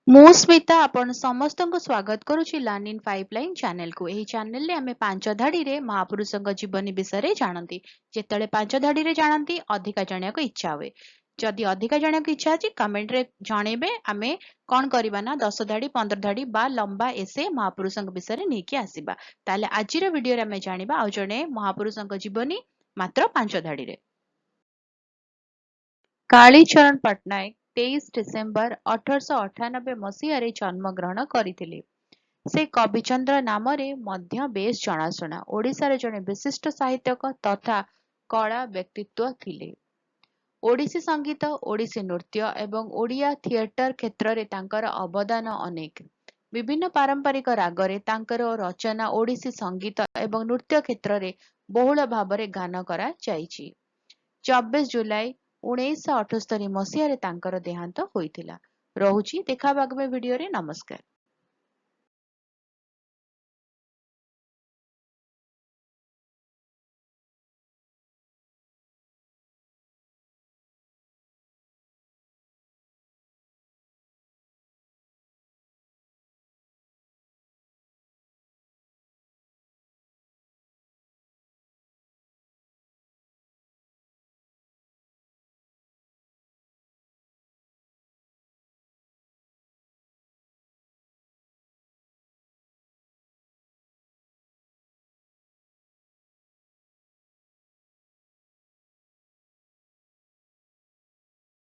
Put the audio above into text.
ମୁଁ ସ୍ମିତା ଆପଣ ସମସ୍ତଙ୍କୁ ସ୍ୱାଗତ କରୁଛି ଲର୍ନ ଇନ୍ ପାଇପଲାଇନ୍ ଚ୍ୟାନେଲକୁ। ଏହି ଚ୍ୟାନେଲରେ ଆମେ ପାଞ୍ଚ ଧାଡିରେ ମହାପୁରୁଷଙ୍କ ଜୀବନୀ ବିଷୟରେ ଜାଣନ୍ତି। ଯେତେବେଳେ ପାଞ୍ଚ ଧାଡିରେ ଜାଣନ୍ତି ଅଧିକା ଜାଣିବାକୁ ଇଚ୍ଛା ହୁଏ। ଯଦି ଅଧିକା ଜାଣିବାକୁ ଇଚ୍ଛା ଅଛି କମେଣ୍ଟରେ ଜଣେଇବେ। ଆମେ କଣ କରିବା ନା 10 ଧାଡି 15 ଧାଡି ବା ଲମ୍ବା ଏସେ ମହାପୁରୁଷଙ୍କ ବିଷୟରେ ନେଇକି ଆସିବା। ତାହେଲେ ଆଜିର ଭିଡିଓରେ ଆମେ ଜାଣିବା ଆଉ ଜଣେ ମହାପୁରୁଷଙ୍କ ଜୀବନୀ ମାତ୍ର ପାଞ୍ଚ ଧାଡିରେ। କାଳୀଚରଣ ପଟ୍ଟନାୟକ 23 ଡିସେମ୍ବର 1898 ମସିହାରେ ଜନ୍ମଗ୍ରହଣ କରିଥିଲେ। ସେ କବିଚନ୍ଦ୍ର ନାମରେ ମଧ୍ୟ ବେଶ ଜଣାଶୁଣା। ଓଡ଼ିଶାର ଜଣେ ବିଶିଷ୍ଟ ସାହିତ୍ୟକ ତଥା କଳା ବ୍ୟକ୍ତିତ୍ୱ ଥିଲେ। ଓଡ଼ିଶୀ ସଙ୍ଗୀତ, ଓଡ଼ିଶୀ ନୃତ୍ୟ ଏବଂ ଓଡ଼ିଆ ଥିଏଟର କ୍ଷେତ୍ରରେ ତାଙ୍କର ଅବଦାନ ଅନେକ। ବିଭିନ୍ନ ପାରମ୍ପରିକ ରାଗରେ ତାଙ୍କର ରଚନା ଓଡ଼ିଶୀ ସଙ୍ଗୀତ ଏବଂ ନୃତ୍ୟ କ୍ଷେତ୍ରରେ ବହୁଳ ଭାବରେ ଗାନ କରାଯାଇଛି। 24 ଜୁଲାଇ 1978 ମସିହାରେ ତାଙ୍କର ଦେହାନ୍ତ ହୋଇଥିଲା। ରହୁଛି ଦେଖା ହବା ଆଗାମୀ ଭିଡିଓରେ। ନମସ୍କାର।